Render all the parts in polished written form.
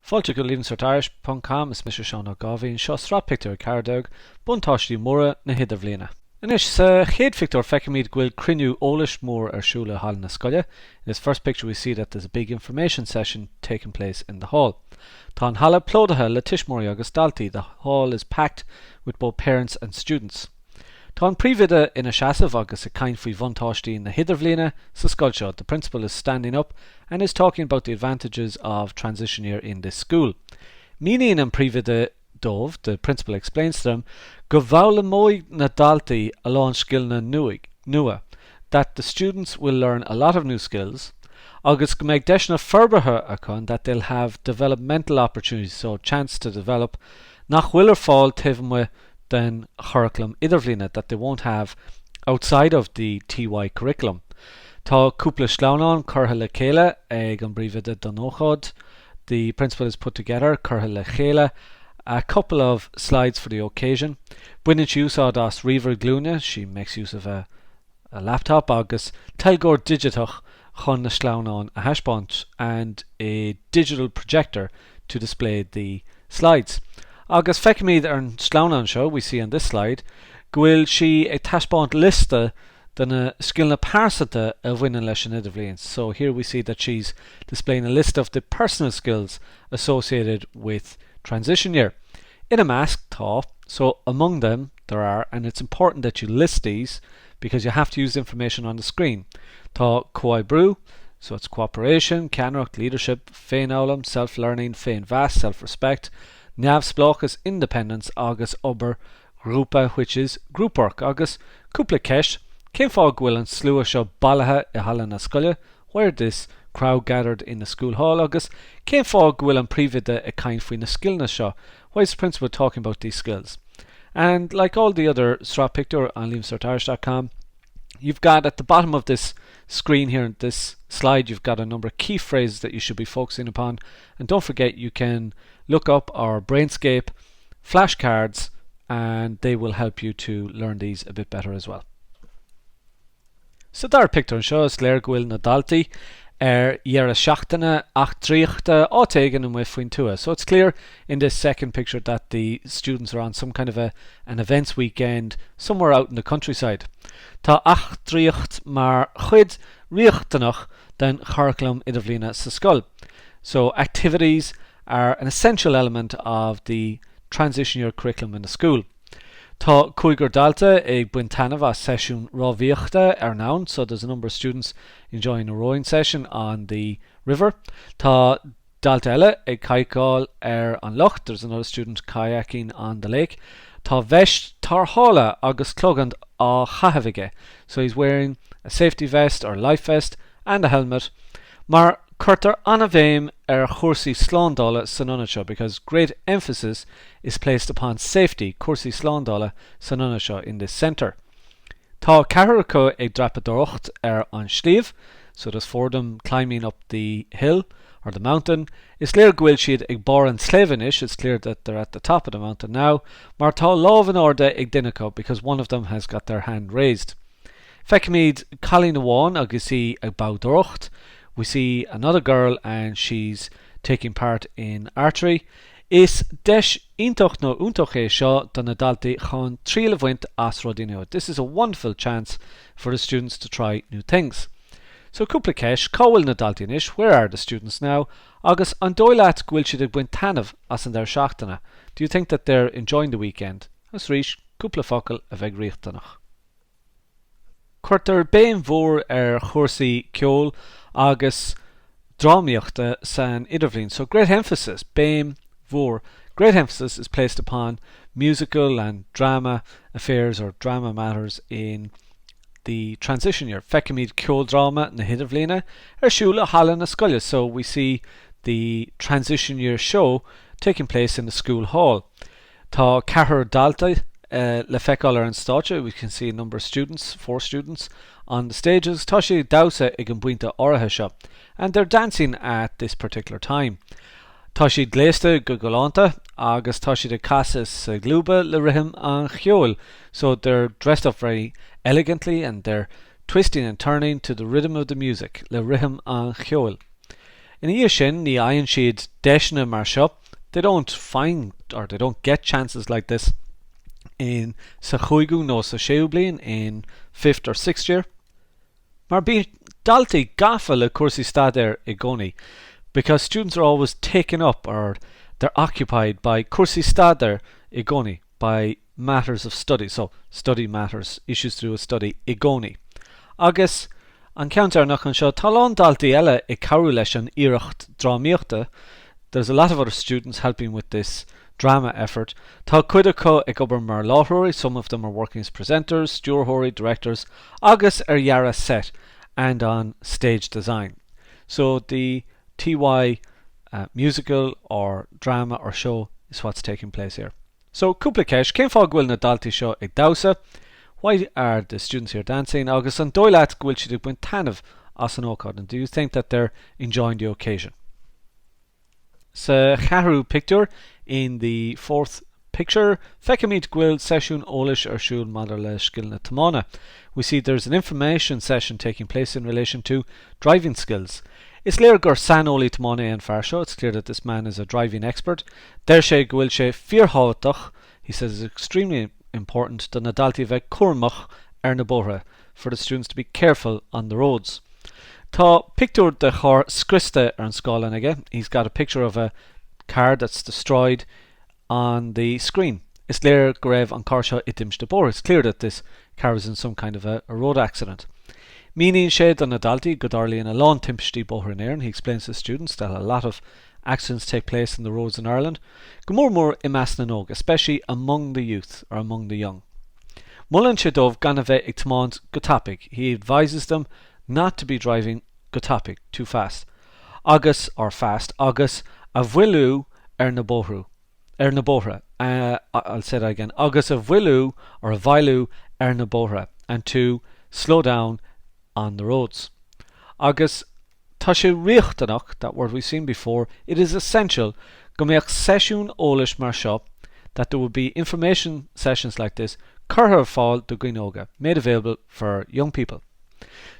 Fáilte go Leavingcertirish.com is Mr. Sean O'Gavin, seo Sraith Pictiúr Cardog, Buntáistí Móra na hIdirbhliana. Inis sa chéad picture feicimid gwyl criniú ólis mór siúla hall na scoile. In this first picture we see that there's a big information session taking place in the hall. Tá an halla plódathe le tismóí agus daltaí. The hall is packed with both parents and students. Tá an príomhide ina seasamh agus a caint faoi Buntáistí na hIdirbhliana sa scoil seo. The principal is standing up and is talking about the advantages of transition year in this school. Míníonn an príomhide dómh, the principal explains to them, go bhfála móig na daltaí a lán scialna nua, that the students will learn a lot of new skills, agus go méid deisna forbartha achan that they'll have developmental opportunities, so chance to develop, nach bhfuil fáil taobh than curriculum Idirbhliana that they won't have outside of the TY curriculum. Tá cúpla slánán curtha le chéile ag an príomhide don ócáid. The principal has put together curtha le chéile a couple of slides for the occasion. Buineann úsáid as riomhar glúine, she makes use of a laptop, agus telgóir digitach chun na slánán a haispáint and a digital projector to display the slides. Agus feicimid ar an slánán seo, we see on this slide, gwyl si ag taispáint lista dana scialna páirseata a bhaineann leis an Idirbhliana. So here we see that she's displaying a list of the personal skills associated with transition year. In a mask tá, so among them there are, and it's important that you list these because you have to use the information on the screen. Tá coibrú, so it's cooperation, ceannach, leadership, féinollam, self-learning, féin vast, self-respect, neamhsplóchas, independence, agus ober grúpa, which is group work, agus cúpla ceist, cén fág bhfuil an slua seo bailithe I halla na scoile, where this crowd gathered in the school hall, agus cén fág bhfuil an príomhide a caint faoi na scialna seo. Why is the principal talking about these skills? And like all the other Sraith Pictiúr on Leavingcertirish.com, you've got at the bottom of this screen here, this slide, you've got a number of key phrases that you should be focusing upon. And don't forget, you can look up our Brainscape flashcards and they will help you to learn these a bit better as well. So dar picture an seo is léir gwyl na daltaí dhearra seachtaine ach tríochta áitéigean an faoin tua. So it's clear in this second picture that the students are on some kind of an events weekend somewhere out in the countryside. Tá ach tríocht mar chuid riachtanach den curriculum Idirbhliana sa scoil. So activities are an essential element of the transition year curriculum in the school. Tá cúigear dalta ag buinteanamh a sesiún rábhíochta ar nán, so there's a number of students enjoying a rowing session on the river. Tá dalta eile ag caighcáil ar an loch, there's another student kayaking on the lake. Tá bheist tarthála agus clogand á chathimhige, so he's wearing a safety vest or life vest and a helmet. Mar chuirtear anna bhéim ar chórsaí slándála san ionad seo, because great emphasis is placed upon safety, chórsaí slándála san ionad seo in this centre. Tá ceathair acu ag drapadóireacht ar an sliabh, so there's four of them climbing up the hill or the mountain. Is clear gwyil siad ag bar an sléivenish, it's clear that they're at the top of the mountain now. Mar tá lámh an orda ag duine because one of them has got their hand raised. Feicimid Colleen Awan agus í ag bádóireacht. We see another girl and she's taking part in archery. Is deis intocht no untoch é seo don na daltaí chun tríle bhaint as rodineo. This is a wonderful chance for the students to try new things. So cúpla ceist, cá bhfuil na daltaí inis, where are the students now? Agus an dóileat gwyil siad ag buinteanamh as an their seachtaine. Do you think that they're enjoying the weekend? As rís, cúpla focail a bheith riachtanach. Cuirtear béim mhór ar chórsaí ceol agus drámaíochta san Idirbhliana. So great emphasis, béim mhór, great emphasis is placed upon musical and drama affairs or drama matters in the transition year. Feicimid ceol drama na hIdirbhliana ar siúla halla na scoile. So we see the transition year show taking place in the school hall. Tá ceathair dalta le feiceáil ar an stáitse. We can see a number of students, 4 students on the stages. Tá sé dabhsa ag an buinte áirithe seo, and they're dancing at this particular time. Tá siad gléasta go galanta agus tá siad ag casa sa glúba le rithim an cheol. So they're dressed up very elegantly and they're twisting and turning to the rhythm of the music le rithim an cheol. In a sin, ní aon siad deisna mar seo. They don't find or they don't get chances like this in sa chuigú nó sa séú bliain in 5th or 6th year. Mar bí daltaí gafa le cuasaí staidéir I gcónaí, because students are always taken up or they're occupied by cuasaí staidéir I gcónaí, by matters of study. So study matters, issues to do with study I gcónaí. Agus an ceantar nach an seo talán daltaí eile I cabhrú leis an iireacht drámaíochta. There's a lot of other students helping with this drama effort. Tá cuid acu ag obair mar láithreoirí, some of them are working as presenters, stúrthóirí, directors, agus Yara set and on stage design. So the TY musical or drama or show is what's taking place here. So cúpla ceis, cén fá ghuiil na daltaí seo ag dabhsa? Why are the students here dancing? Agus an dóileat ghuiil siad ag buin tainmh as an ócád, and do you think that they're enjoying the occasion? Sa Sraith Pictiúr, in the 4th picture, feicimid ghuiil sesiún ólis ar siúl maidir le sciil na tamána. We see there's an information session taking place in relation to driving skills. Is léir gur sanolaí tamána an fear seo. It's clear that this man is a driving expert. Deir sé ghuiil sé fíorthábhachtach. He says it's extremely important that na daltaí bheith cuirmach ar na bóithre, for the students to be careful on the roads. Tá pictiúr de chur scrista ar an scálan aige. He's got a picture of a car that's destroyed on the screen. Is léir go raibh an car seo itimiste bór. It's clear that this car was in some kind of a road accident. Míníonn sé don na daltaí go darlaíonn a lán timpistí bóthar in éireann. He explains to students that a lot of accidents take place in the roads in Ireland. Go mór I meas na nóg, especially among the youth or among the young. Mullen sé dómh gan a bheith ag tmáint go tapig. He advises them not to be driving go tapig, too fast. Agus or fast, agus a bhfuilú ar na bóithre. I'll say that again. Agus a bhfuilú or a bhailú ar na bóithre, and to slow down on the roads. Agus tá sé riachtanach, that word we've seen before, it is essential go mbeadh sesiún ólis mar seo, that there will be information sessions like this curtha fáil do gcuinóga, made available for young people.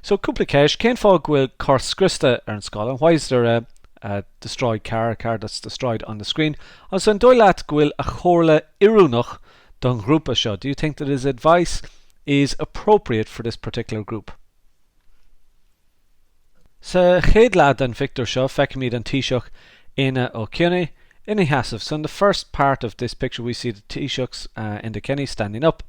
So cúpla ceis, cén fá ghuiil cur scrista ar an scála? Why is there a destroyed car, a car that's destroyed on the screen? As an dóileat ghuiil a chomhairle iarúnach don grúpa seo. Do you think that his advice is appropriate for this particular group? Sa chéad lead an Victor seo, feicimid an Taoiseach ina ó Cionnadh ina Hasamh. So in the first part of this picture we see the Taoiseachs in the Kenny standing up.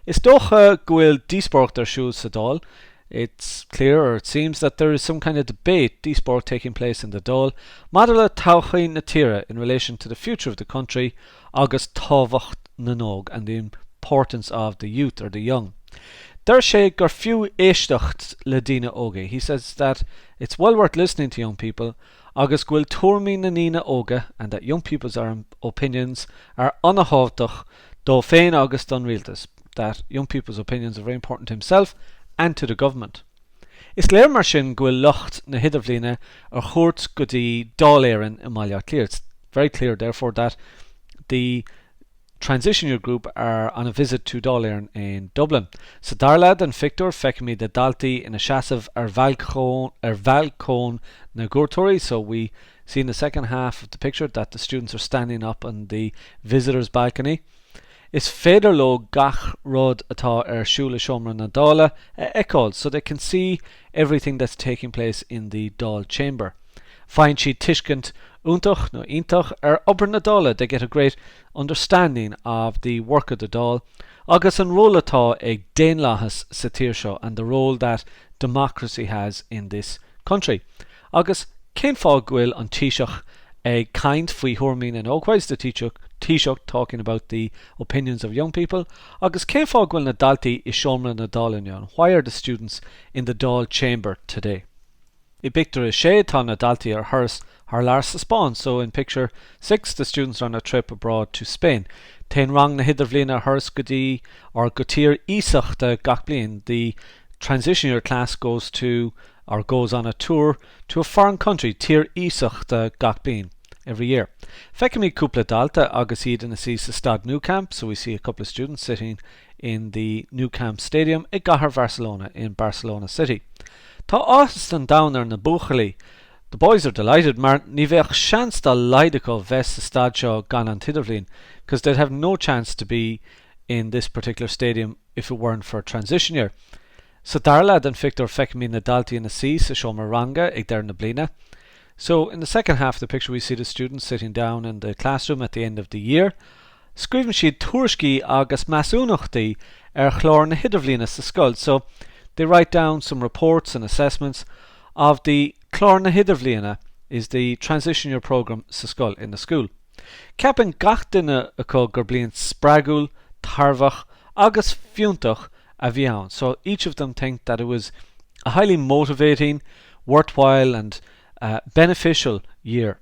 Is dócha ghuiil díspórt ar siúl sa dál. It's clear, or it seems, that there is some kind of debate, díspórt, taking place in the Dáil. Maidir le todhchaí na tíre in relation to the future of the country, agus tábhacht na nóg, and the importance of the youth or the young. Deir sé gur fiú éisteacht le daoine óga. He says that it's well worth listening to young people, agus ghuiil tuairimí na nína óga, and that young people's opinions are unahabhtach dó féin agus don rialtas. That young people's opinions are very important to himself and to the government. Is léir mar sin ghuiil lucht na hIdirbhliana ar chuairt go dtí Dáil éireann I Mbaile Clear. It's very clear, therefore, that the transition year group are on a visit to Dáil éireann in Dublin. Sa Darlad and Victor feicimid the daltaí in a Seasamh ar bhalcón na Gúirteoirí. So we see in the second half of the picture that the students are standing up on the visitors' balcony. Is féidir leo gach rud atá ar siúl seomra na Dála eicáil, so they can see everything that's taking place in the Dáil chamber. Find siad tuiscint úntach nó iontach ar obair na Dála. They get a great understanding of the work of the Dáil, agus an role atá ag déanlachas sa tír seo, and the role that democracy has in this country. Agus cén fá ghuiil an Taoiseach ag caint faoi thuairimí na nóg? Why is the Taoiseach talking about the opinions of young people? Agus cén fá ghuiil na daltaí is seomra na Dáil inniu? Why are the students in the Dáil chamber today? I picture is sé tá na daltaí ar thuras haar lars sa Spáin. So in picture 6, the students are on a trip abroad to Spain. Téin rang na hIdirbhliana thuras go dtí or go tír ísachta gach bliain. The transition year class goes on a tour to a foreign country, tír ísachta gach bliain, every year. Feicimid cúpla dalta agus iad in a sí sa Stad Nou Camp. So we see a couple of students sitting in the Nou Camp Stadium i gcathair Barcelona, in Barcelona City. Tá áthas an domhanar na buachalaí. The boys are delighted, mar ní bheadh seans dá leideach bheith sa stad seo gan an hIdirbhliana, because they'd have no chance to be in this particular stadium if it weren't for transition year. So darla an fictor feicimí na daltaí na sí sa seo maranga ag dar na bliana. So in the second half of the picture we see the students sitting down in the classroom at the end of the year. Scriven siad tuairiscí agus measúnachtaí chlár na hIdirbhliana sa scoil. So they write down some reports and assessments of the chlár na hIdirbhliana, is the transition year program sa scoil in the school. Ceapan gach duine acu gur bliain spragúil, tarbhach agus fiúntach a bhí ann. So each of them think that it was a highly motivating, worthwhile and beneficial year.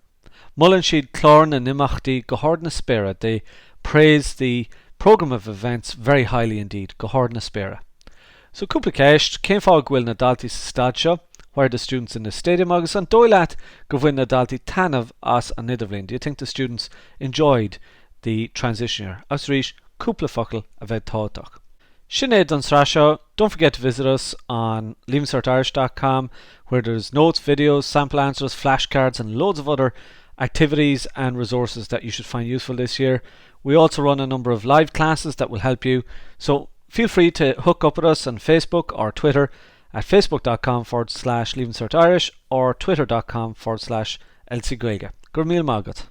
Mullen siad chlár na nimachtaí go háir na spéire. They praise the program of events very highly indeed, go háir na spéire. So cúpla ceist, cén fáil ghfuil na daltaí sa stad seo, where the students in the stadium agus an dóileat go bhfuil na daltaí tanamh as an hIdirbhliana. Do you think the students enjoyed the transition year? As rís, cúpla focail a bheith táiteach. Sinead an srasho, don't forget to visit us on Leavingcertirish.com, where there's notes, videos, sample answers, flashcards and loads of other activities and resources that you should find useful this year. We also run a number of live classes that will help you, so feel free to hook up with us on Facebook or Twitter at facebook.com/Leavingcertirish or twitter.com/LC Gaeilge. Gur míle magat.